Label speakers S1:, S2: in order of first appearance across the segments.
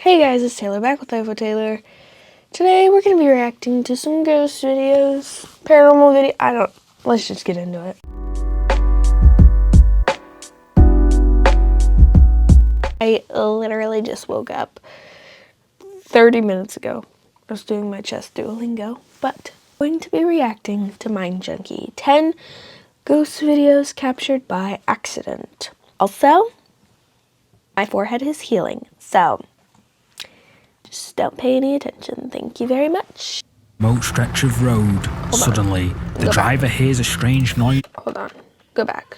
S1: Hey guys, it's Taylor back with Life with Taylor. Today we're going to be reacting to some ghost videos, paranormal video, let's just get into it. I literally just woke up 30 minutes ago. I was doing my chest Duolingo, but I'm going to be reacting to Mind Junkie, 10 ghost videos captured by accident. Also, my forehead is healing, so just don't pay any attention. Thank you very much.
S2: Remote stretch of road. Suddenly, the driver hears a strange noise.
S1: Hold on. Go back.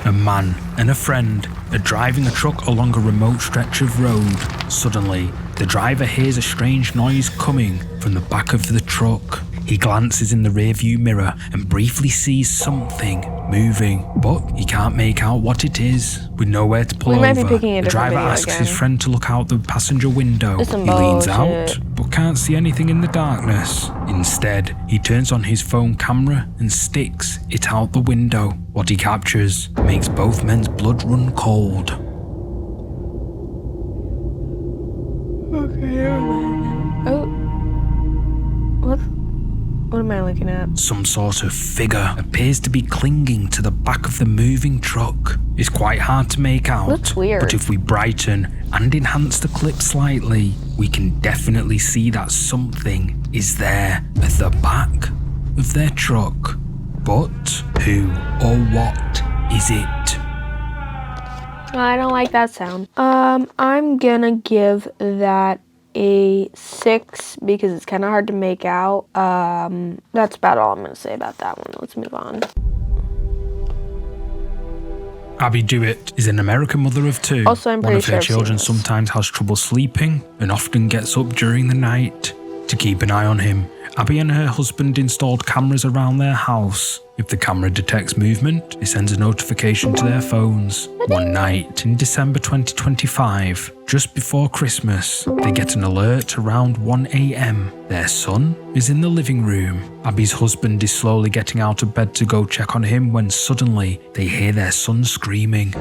S2: A man and a friend are driving a truck along a remote stretch of road. Suddenly, the driver hears a strange noise coming from the back of the truck. He glances in the rearview mirror and briefly sees something moving, but he can't make out what it is. With nowhere to pull over, the driver asks his friend to look out the passenger window. He leans out, but can't see anything in the darkness. Instead, he turns on his phone camera and sticks it out the window. What he captures makes both men's blood run cold.
S1: Okay. Oh. What am I looking at?
S2: Some sort of figure appears to be clinging to the back of the moving truck. It's quite hard to make out.
S1: Looks weird.
S2: But if we brighten and enhance the clip slightly, we can definitely see that something is there at the back of their truck. But who or what is it?
S1: I don't like that sound. I'm gonna give that a 6 because it's kind of hard to make out. That's about all I'm gonna say about that one. Let's move on.
S2: Abby Dewitt is an American mother of 2.
S1: Also, I'm pretty
S2: One of her
S1: sure
S2: children sometimes has trouble sleeping and often gets up during the night. To keep an eye on him, Abby and her husband installed cameras around their house. If the camera detects movement, it sends a notification to their phones. One night in December 2025, just before Christmas, they get an alert around 1 a.m. Their son is in the living room. Abby's husband is slowly getting out of bed to go check on him when suddenly they hear their son screaming.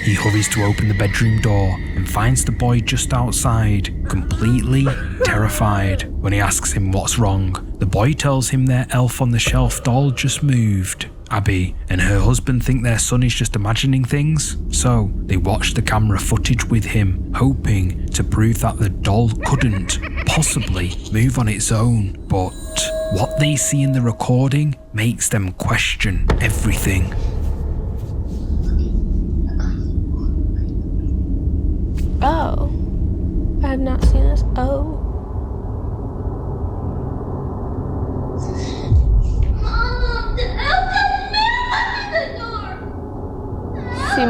S2: He hurries to open the bedroom door and finds the boy just outside, completely terrified. When he asks him what's wrong, the boy tells him their elf-on-the-shelf doll just moved. Abby and her husband think their son is just imagining things, so they watch the camera footage with him, hoping to prove that the doll couldn't possibly move on its own. But what they see in the recording makes them question everything.
S1: Oh, I have not seen this. Oh.
S3: Mom, the elf got me under the door.
S1: See,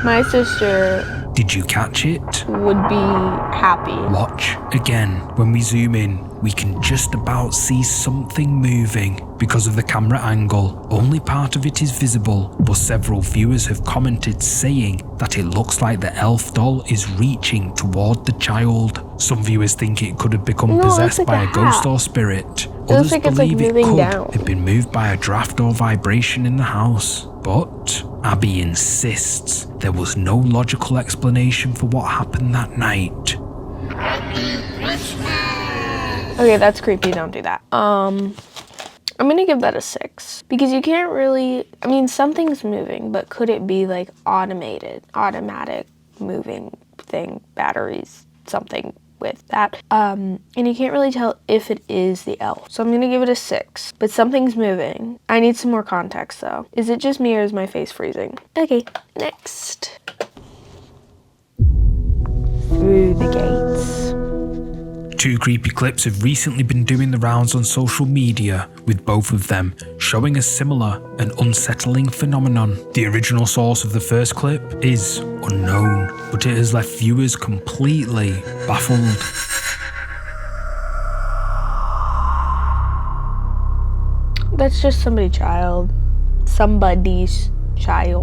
S1: my sister
S2: Did you catch it?
S1: would be happy.
S2: Watch again. When we zoom in, we can just about see something moving. Because of the camera angle, only part of it is visible, but several viewers have commented saying that it looks like the elf doll is reaching toward the child. Some viewers think it could have become possessed by a ghost or spirit. Others believe it could have been moved by a draft or vibration in the house. But Abby insists there was no logical explanation for what happened that night.
S1: Okay, that's creepy. Don't do that. I'm gonna give that a 6 because you can't really, something's moving, but could it be like automatic moving thing, batteries, something with that? And you can't really tell if it is the elf. So I'm gonna give it a 6, but something's moving. I need some more context though. Is it just me or is my face freezing? Okay, next. Through the gates.
S2: 2 creepy clips have recently been doing the rounds on social media, with both of them showing a similar and unsettling phenomenon. The original source of the first clip is unknown, but it has left viewers completely baffled.
S1: That's just somebody's child.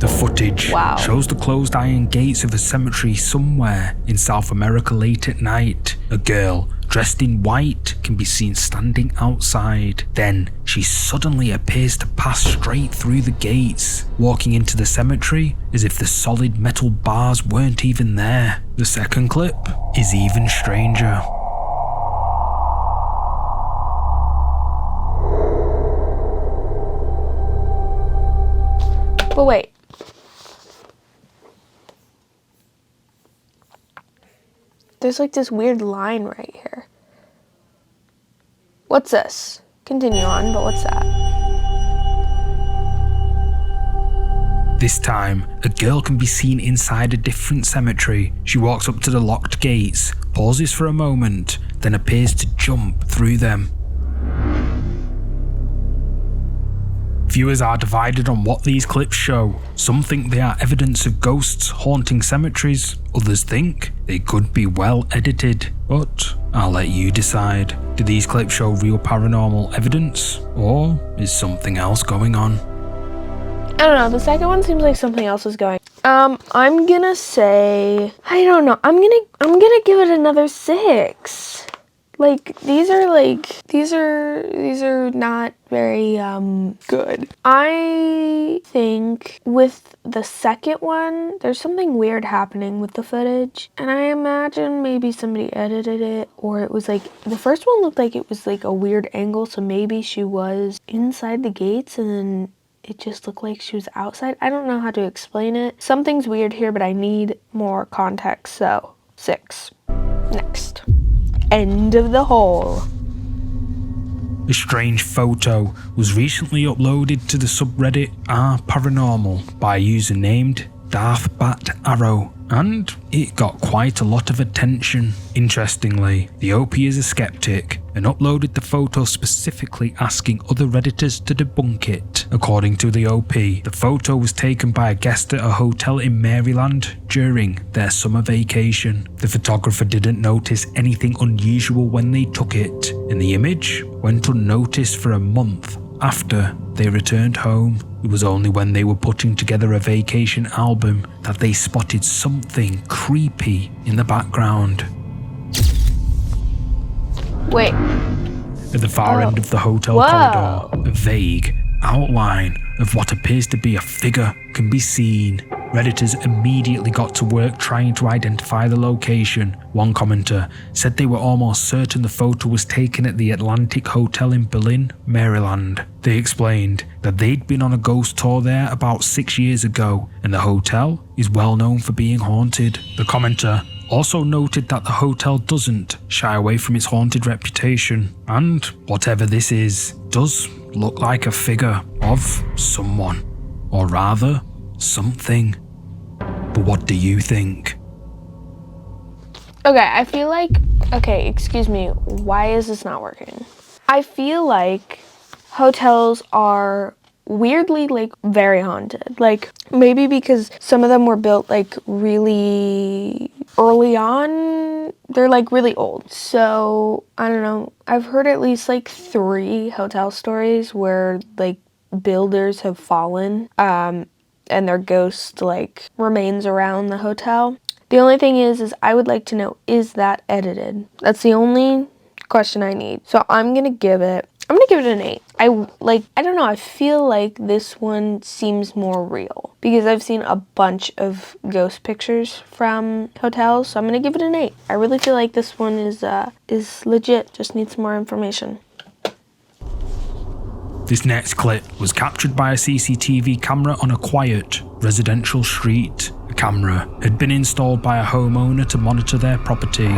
S2: The footage shows the closed iron gates of a cemetery somewhere in South America late at night. A girl dressed in white, can be seen standing outside. Then she suddenly appears to pass straight through the gates, walking into the cemetery as if the solid metal bars weren't even there. The second clip is even stranger.
S1: But wait. There's like this weird line right here. What's this? Continue on, but what's that?
S2: This time, a girl can be seen inside a different cemetery. She walks up to the locked gates, pauses for a moment, then appears to jump through them. Viewers are divided on what these clips show. Some think they are evidence of ghosts haunting cemeteries. Others think they could be well edited. But I'll let you decide. Do these clips show real paranormal evidence? Or is something else going on?
S1: I don't know, the second one seems like something else is going. I'm gonna say, I don't know, I'm gonna give it another 6. Like, these are not very, good. I think with the second one, there's something weird happening with the footage. And I imagine maybe somebody edited it, or it was like, the first one looked like it was like a weird angle, so maybe she was inside the gates and then it just looked like she was outside. I don't know how to explain it. Something's weird here, but I need more context, so 6. Next. End of the hole.
S2: A strange photo was recently uploaded to the subreddit Paranormal by a user named Darth Bat Arrow, and it got quite a lot of attention. Interestingly, the OP is a skeptic and uploaded the photo specifically asking other Redditors to debunk it. According to the OP, the photo was taken by a guest at a hotel in Maryland during their summer vacation. The photographer didn't notice anything unusual when they took it, and the image went unnoticed for a month after they returned home. It was only when they were putting together a vacation album that they spotted something creepy in the background.
S1: Wait.
S2: At the far end of the hotel corridor, a vague outline of what appears to be a figure can be seen. Redditors immediately got to work trying to identify the location. One commenter said they were almost certain the photo was taken at the Atlantic Hotel in Berlin, Maryland. They explained that they'd been on a ghost tour there about 6 years ago, and the hotel is well known for being haunted. The commenter also noted that the hotel doesn't shy away from its haunted reputation, and whatever this is does look like a figure of someone, or rather, something. But what do you think?
S1: Okay, I feel like, okay, excuse me, why is this not working? I feel like hotels are weirdly like very haunted. Like maybe because some of them were built like really early on, they're like really old. So I don't know, I've heard at least like 3 hotel stories where like builders have fallen and their ghost like remains around the hotel. The only thing is I would like to know, is that edited? That's the only question I need. So I'm gonna give it an 8. I don't know, I feel like this one seems more real because I've seen a bunch of ghost pictures from hotels, so I'm gonna give it an 8. I really feel like this one is legit, just need some more information.
S2: This next clip was captured by a CCTV camera on a quiet residential street. The camera had been installed by a homeowner to monitor their property.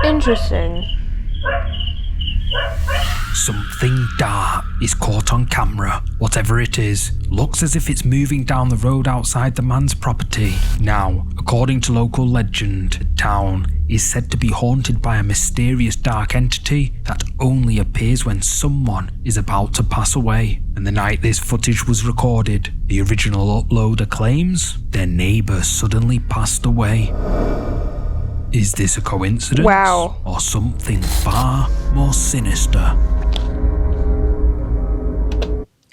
S1: Interesting.
S2: Something dark is caught on camera. Whatever it is, looks as if it's moving down the road outside the man's property. Now, according to local legend, the town is said to be haunted by a mysterious dark entity that only appears when someone is about to pass away. and the night this footage was recorded, the original uploader claims their neighbour suddenly passed away. Is this a coincidence?
S1: Wow.
S2: Or something far more sinister?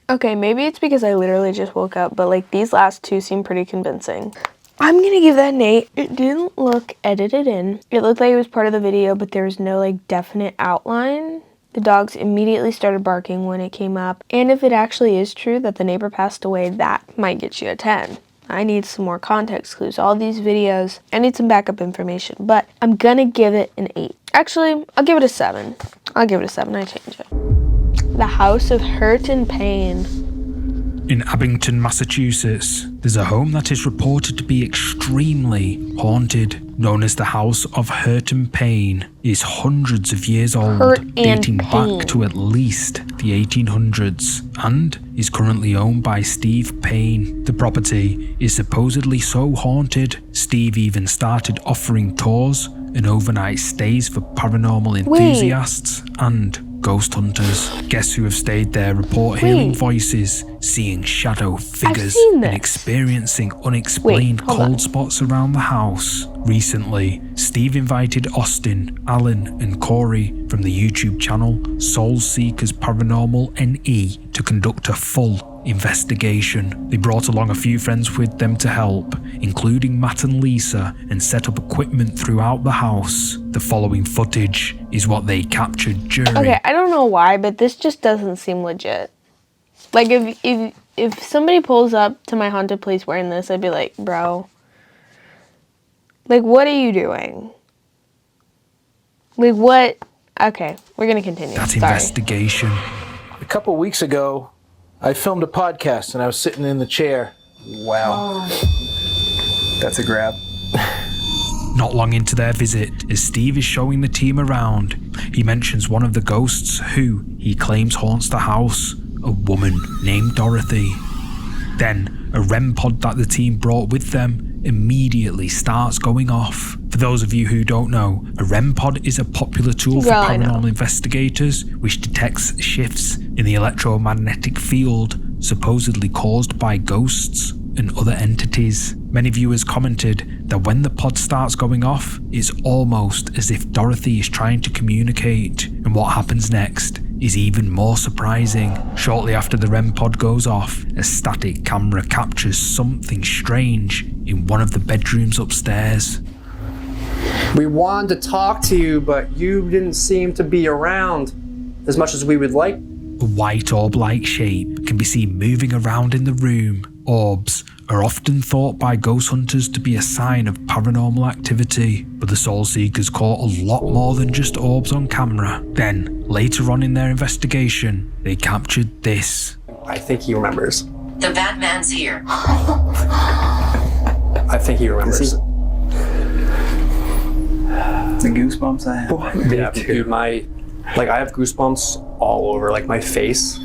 S1: Okay, maybe it's because I literally just woke up, but like these last two seem pretty convincing. I'm gonna give that an 8. It didn't look edited in. It looked like it was part of the video, but there was no like definite outline. The dogs immediately started barking when it came up. And if it actually is true that the neighbor passed away, that might get you a 10. I need some more context clues. All these videos, I need some backup information, but I'm gonna give it an 8. Actually, I'll give it a 7. I change it. The House of Hurt and Pain.
S2: In Abington, Massachusetts, there's a home that is reported to be extremely haunted. Known as the House of Hurt and Pain, is hundreds of years old, dating back to at least the 1800s, and is currently owned by Steve Payne. The property is supposedly so haunted, Steve even started offering tours and overnight stays for paranormal enthusiasts and ghost hunters. Guests who have stayed there report hearing voices, seeing shadow figures, and experiencing unexplained cold spots around the house. Recently, Steve invited Austin, Alan, and Corey from the YouTube channel Soul Seekers Paranormal NE to conduct a full investigation. They brought along a few friends with them to help, including Matt and Lisa, and set up equipment throughout the house. The following footage is what they captured during.
S1: Okay, I don't know why, but this just doesn't seem legit. Like if somebody pulls up to my haunted place wearing this, I'd be like, bro, like what are you doing? Like what? Okay, we're gonna continue.
S2: That
S1: Sorry.
S2: Investigation.
S4: A couple weeks ago, I filmed a podcast and I was sitting in the chair.
S5: Wow. That's a grab.
S2: Not long into their visit, as Steve is showing the team around, he mentions one of the ghosts who he claims haunts the house, a woman named Dorothy. Then, a REM pod that the team brought with them immediately starts going off. For those of you who don't know, a REM pod is a popular tool for paranormal investigators which detects shifts in the electromagnetic field supposedly caused by ghosts and other entities. Many viewers commented that when the pod starts going off, it's almost as if Dorothy is trying to communicate, and what happens next is even more surprising. Shortly after the REM pod goes off, a static camera captures something strange in one of the bedrooms upstairs.
S5: We wanted to talk to you, but you didn't seem to be around as much as we would like.
S2: A white orb-like shape can be seen moving around in the room. Orbs are often thought by ghost hunters to be a sign of paranormal activity, but the Soul Seekers caught a lot more than just orbs on camera. Then, later on in their investigation, they captured this.
S5: I think he remembers.
S6: The Batman's here.
S5: I think he remembers.
S7: The goosebumps I have.
S5: Yeah, dude, I have goosebumps all over, like my face,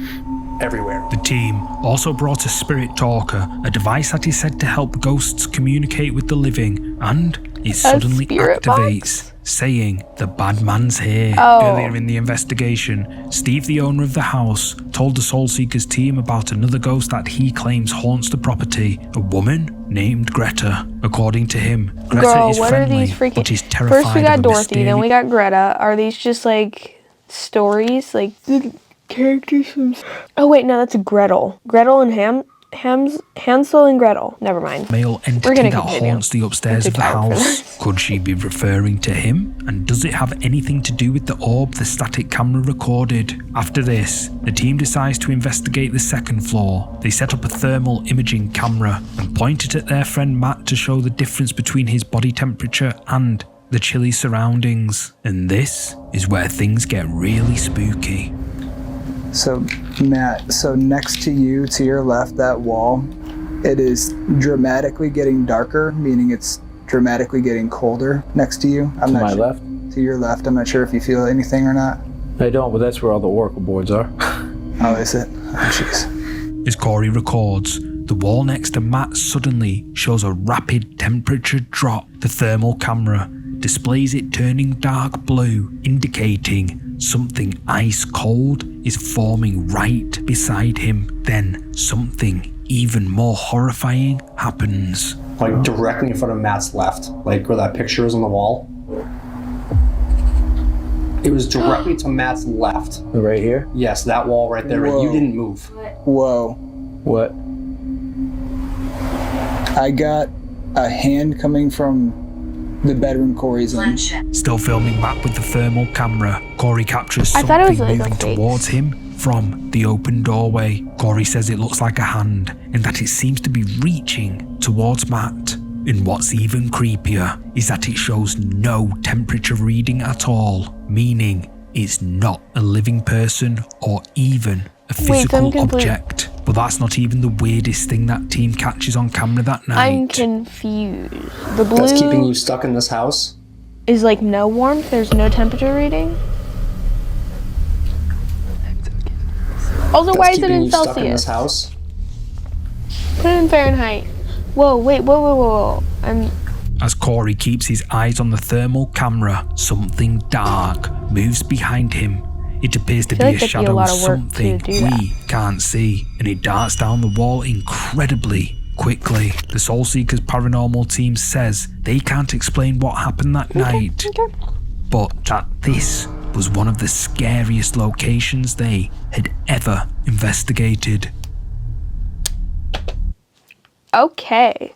S5: everywhere.
S2: The team also brought a spirit talker, a device that is said to help ghosts communicate with the living, and it suddenly activates, saying, "The bad man's here." Earlier in the investigation, Steve, the owner of the house, told the Soul Seekers team about another ghost that he claims haunts the property, a woman named Greta. According to him, Greta is friendly, but is terrified.
S1: First we got
S2: of a
S1: Dorothy, then we got Greta. Are these just like stories, like the characters from? Oh wait, no, that's Gretel. Gretel and Hansel and Gretel. Never mind.
S2: Male entity that haunts the upstairs of the house. Could she be referring to him? And does it have anything to do with the orb the static camera recorded? After this, the team decides to investigate the second floor. They set up a thermal imaging camera and point it at their friend Matt to show the difference between his body temperature and the chilly surroundings. And this is where things get really spooky.
S7: So, Matt, next to you, to your left, that wall, it is dramatically getting darker, meaning it's dramatically getting colder next to you.
S4: To my left?
S7: To your left. I'm not sure if you feel anything or not.
S4: I don't, but that's where all the oracle boards are.
S7: Oh, is it? Oh, jeez.
S2: As Corey records, the wall next to Matt suddenly shows a rapid temperature drop. The thermal camera displays it turning dark blue, indicating something ice cold is forming right beside him. Then something even more horrifying happens.
S5: Like directly in front of Matt's left, like where that picture is on the wall. It was directly to Matt's left.
S4: Right here?
S5: Yes, that wall right there.
S7: Whoa.
S5: You didn't move.
S7: Whoa.
S4: What?
S7: I got a hand coming from the bedroom Corey's in.
S2: Still filming Matt with the thermal camera, Corey captures
S1: I thought it
S2: something
S1: was like
S2: moving
S1: a face.
S2: towards him from the open doorway. Corey says it looks like a hand and that it seems to be reaching towards Matt. And what's even creepier is that it shows no temperature reading at all, meaning it's not a living person or even a physical object. But that's not even the weirdest thing that team catches on camera that night.
S1: I'm confused. The blue
S5: That's keeping you stuck in this house?
S1: is like no warmth. There's no temperature reading. Also, why
S5: That's
S1: is it
S5: keeping
S1: in
S5: you stuck in this
S1: Celsius?
S5: house?
S1: Put it in Fahrenheit. Whoa, wait, whoa.
S2: As Corey keeps his eyes on the thermal camera, something dark moves behind him. It appears to be
S1: like
S2: a
S1: that'd be a
S2: shadow of
S1: lot of work
S2: something
S1: to do that.
S2: we can't see, and it darts down the wall incredibly quickly. The Soul Seekers paranormal team says they can't explain what happened that night,
S1: Okay.
S2: but that this was one of the scariest locations they had ever investigated.
S1: Okay.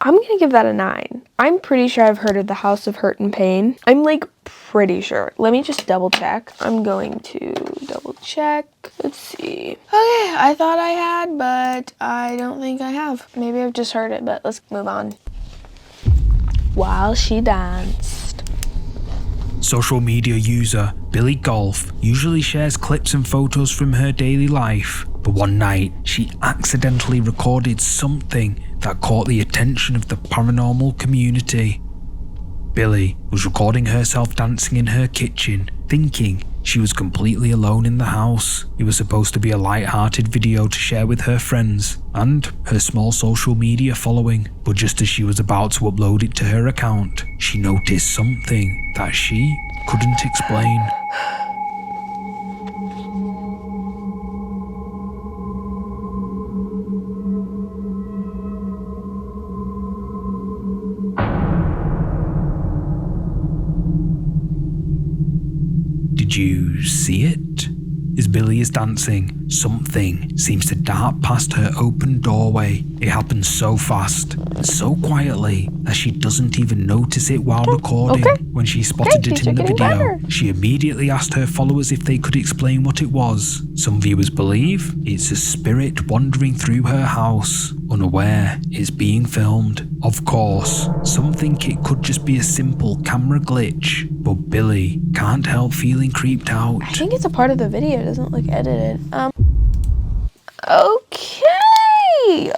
S1: I'm gonna give that a 9. I'm pretty sure I've heard of the House of Hurt and Pain. I'm like pretty sure. Let me just double check. I'm going to double check. Let's see. Okay, I thought I had, but I don't think I have. Maybe I've just heard it, but let's move on. While she danced.
S2: Social media user Billy Golf usually shares clips and photos from her daily life, but one night she accidentally recorded something that caught the attention of the paranormal community. Billy was recording herself dancing in her kitchen, thinking she was completely alone in the house. It was supposed to be a light-hearted video to share with her friends and her small social media following, but just as she was about to upload it to her account, she noticed something that she couldn't explain. Did you see it? As Billy is dancing, something seems to dart past her open doorway. It happens so fast and so quietly that she doesn't even notice it while recording.
S1: Okay.
S2: When she spotted
S1: Okay,
S2: it in the
S1: things are
S2: video,
S1: getting better.
S2: she immediately asked her followers if they could explain what it was. Some viewers believe it's a spirit wandering through her house, unaware it's being filmed. Of course, some think it could just be a simple camera glitch, but Billy can't help feeling creeped out.
S1: I think it's a part of the video. It doesn't look edited. Okay.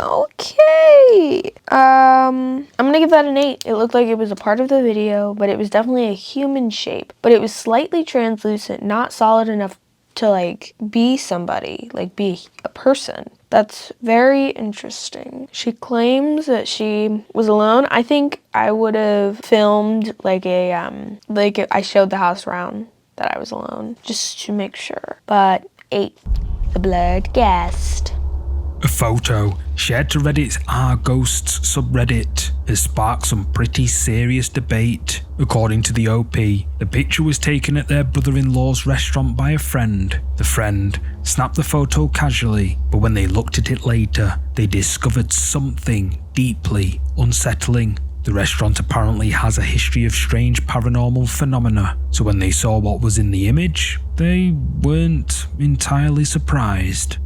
S1: I'm gonna give that an 8. It looked like it was a part of the video, but it was definitely a human shape. But it was slightly translucent, not solid enough to like be somebody, like be a person. That's very interesting. She claims that she was alone. I think I would have filmed like I showed the house around that I was alone, just to make sure. But 8, the blurred guest.
S2: A photo shared to Reddit's Are Ghosts subreddit has sparked some pretty serious debate. According to the OP, the picture was taken at their brother-in-law's restaurant by a friend. The friend snapped the photo casually, but when they looked at it later, they discovered something deeply unsettling. The restaurant apparently has a history of strange paranormal phenomena, so when they saw what was in the image, they weren't entirely surprised.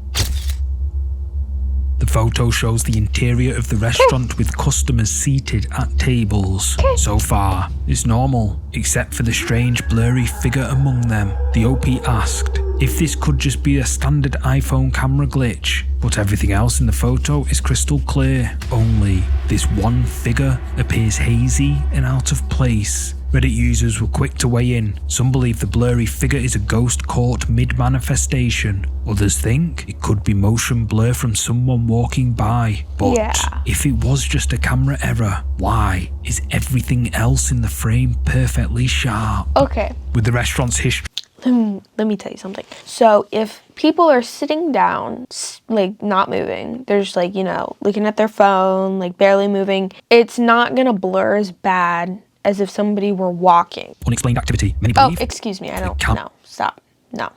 S2: The photo shows the interior of the restaurant with customers seated at tables. So far, it's normal, except for the strange blurry figure among them. The OP asked if this could just be a standard iPhone camera glitch, but everything else in the photo is crystal clear. Only this one figure appears hazy and out of place. Reddit users were quick to weigh in. Some believe the blurry figure is a ghost caught mid-manifestation. Others think it could be motion blur from someone walking by. But
S1: Yeah.
S2: if it was just a camera error, why is everything else in the frame perfectly sharp?
S1: Okay.
S2: With the restaurant's history
S1: let me tell you something. So if people are sitting down, like not moving, they're just like, you know, looking at their phone, like barely moving, it's not gonna blur as bad as if somebody were walking.
S2: Unexplained activity. Many
S1: Oh,
S2: believe
S1: excuse me, I don't,
S2: can't-
S1: no, stop, no.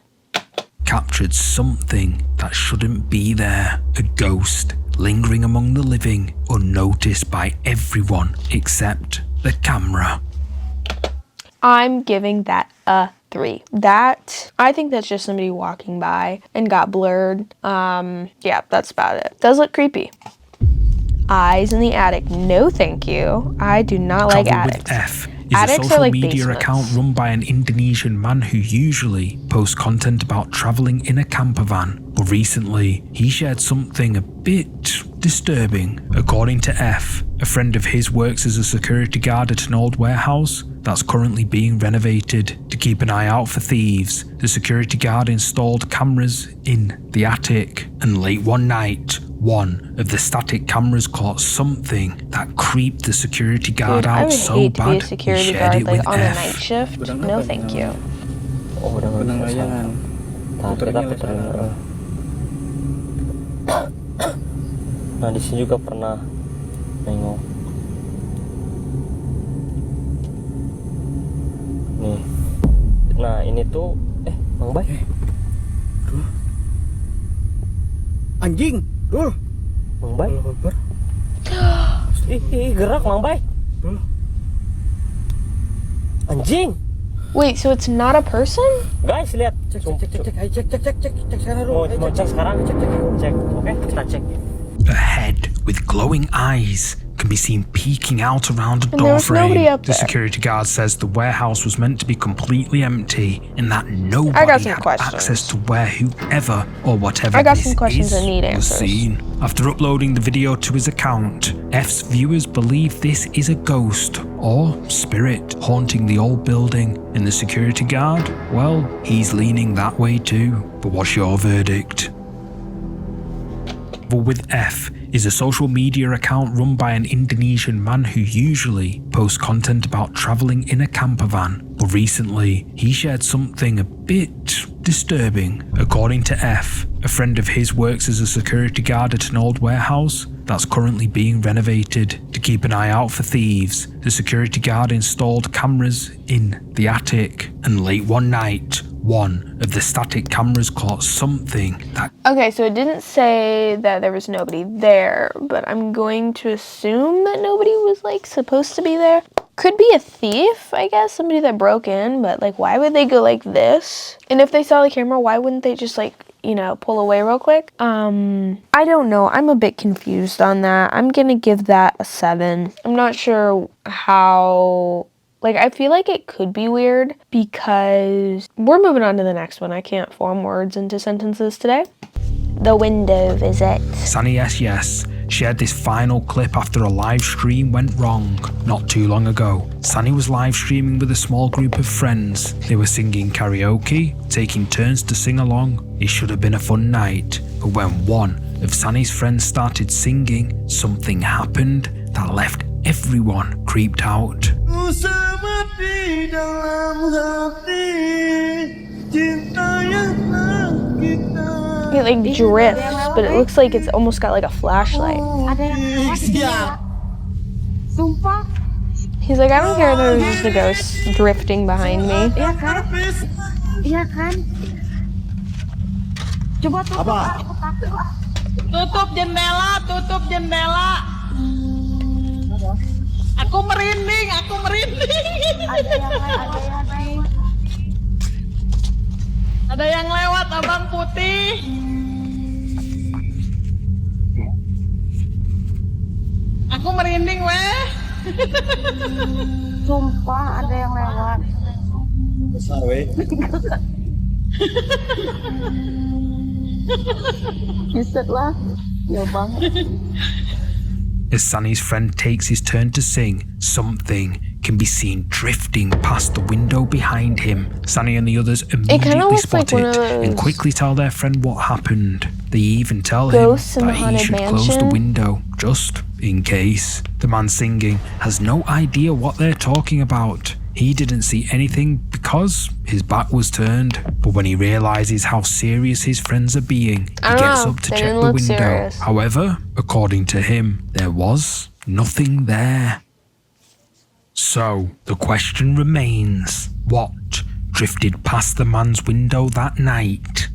S2: captured something that shouldn't be there. A ghost lingering among the living, unnoticed by everyone except the camera.
S1: I'm giving that a 3. That, I think that's just somebody walking by and got blurred. Yeah, that's about it. Does look creepy. Eyes in the attic. No, thank you. I do not like
S2: Travel
S1: attics.
S2: with F is
S1: Attics
S2: a
S1: are
S2: social
S1: like
S2: media
S1: basements.
S2: account run by an Indonesian man who usually posts content about travelling in a camper van. But recently, he shared something a bit disturbing. According to F, a friend of his works as a security guard at an old warehouse that's currently being renovated. To keep an eye out for thieves, the security guard installed cameras in the attic, and late one night, one of the static cameras caught something that creeped the security guard
S1: Dude, I
S2: out
S1: would
S2: so
S1: hate to be
S2: bad
S1: a
S2: he
S1: security
S2: shared
S1: guard
S2: it
S1: like
S2: with
S1: on a
S2: F.
S1: night shift. No, thank you.
S6: Oh, udah nggak
S7: Benang
S6: bisa.
S7: layangan.
S6: Nah, kita puterin. Nah, di sini juga pernah nengok. Nih. Nah, ini tuh Bang Bay.
S8: Anjing, Dul.
S6: Bang Bay. Ih, gerak Bang Bay. Anjing.
S1: Wait, so it's not a person?
S6: Guys, lihat.
S8: Cek sekarang, Dul.
S6: Mau cek sekarang? Cek. Oke, kita cek.
S2: A head with glowing eyes can be seen peeking out around a
S1: And there
S2: door
S1: was nobody
S2: frame.
S1: up
S2: The
S1: there.
S2: security guard says the warehouse was meant to be completely empty and that
S1: I
S2: nobody
S1: got some
S2: had
S1: questions.
S2: access to where whoever or whatever
S1: I got
S2: this
S1: some questions
S2: is
S1: that need
S2: was
S1: answers.
S2: seen. After uploading the video to his account, F's viewers believe this is a ghost or spirit haunting the old building, and the security guard, well, he's leaning that way too. But what's your verdict? With F is a social media account run by an Indonesian man who usually posts content about travelling in a camper van. But recently, he shared something a bit disturbing. According to F, a friend of his works as a security guard at an old warehouse that's currently being renovated. To keep an eye out for thieves, the security guard installed cameras in the attic, and late one night, one of the static cameras caught something that
S1: Okay, so it didn't say that there was nobody there, but I'm going to assume that nobody was like supposed to be there. Could be a thief, I guess, somebody that broke in, but like why would they go like this? And if they saw the camera, why wouldn't they just like, you know, pull away real quick? I don't know. I'm a bit confused on that. I'm gonna give that a 7. I'm not sure how. Like, I feel like it could be weird because we're moving on to the next one. I can't form words into sentences today. The window visit.
S2: Sunny yes shared this final clip after a live stream went wrong not too long ago. Sunny was live streaming with a small group of friends. They were singing karaoke, taking turns to sing along. It should have been a fun night, but when one of Sunny's friends started singing, something happened that left everyone creeped out.
S1: It like drifts, but it looks like it's almost got like a flashlight. He's like, I don't care, there's just a ghost drifting behind me.
S3: Iya kan? Coba tutup. Aku takut.
S8: Tutup jendela. Aku merinding. Ada yang lewat, Abang Putih. Aku merinding, weh.
S3: Sumpah ada yang lewat.
S6: Besar, weh.
S3: Buset lah. Ya banget.
S2: As Sunny's friend takes his turn to sing, something can be seen drifting past the window behind him. Sunny and the others immediately
S1: looks
S2: spot
S1: like one
S2: it
S1: of
S2: and
S1: those
S2: quickly tell their friend what happened. They even tell him
S1: ghosts in the
S2: that he
S1: haunted
S2: should close the
S1: mansion.
S2: window, just in case. The man singing has no idea what they're talking about. He didn't see anything because his back was turned, but when he realizes how serious his friends are being, he
S1: I don't
S2: gets
S1: know.
S2: up to
S1: They
S2: check
S1: didn't
S2: the
S1: look
S2: window.
S1: serious.
S2: However, according to him, there was nothing there. So, the question remains, what drifted past the man's window that night?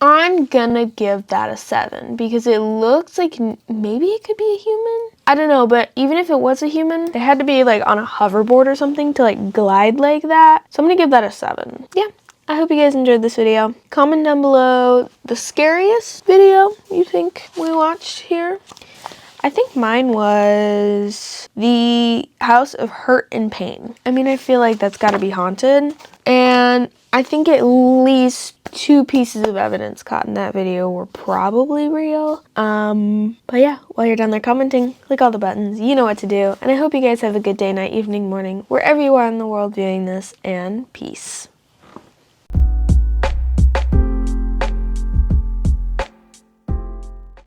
S1: I'm gonna give that a 7 because it looks like maybe it could be a human. I don't know, but even if it was a human, they had to be like on a hoverboard or something to like glide like that. So I'm gonna give that a 7. Yeah. I hope you guys enjoyed this video. Comment down below the scariest video you think we watched here. I think mine was the House of Hurt and Pain. I mean, I feel like that's got to be haunted. And I think at least 2 pieces of evidence caught in that video were probably real. But yeah, while you're down there commenting, click all the buttons. You know what to do. And I hope you guys have a good day, night, evening, morning, wherever you are in the world viewing this. And peace.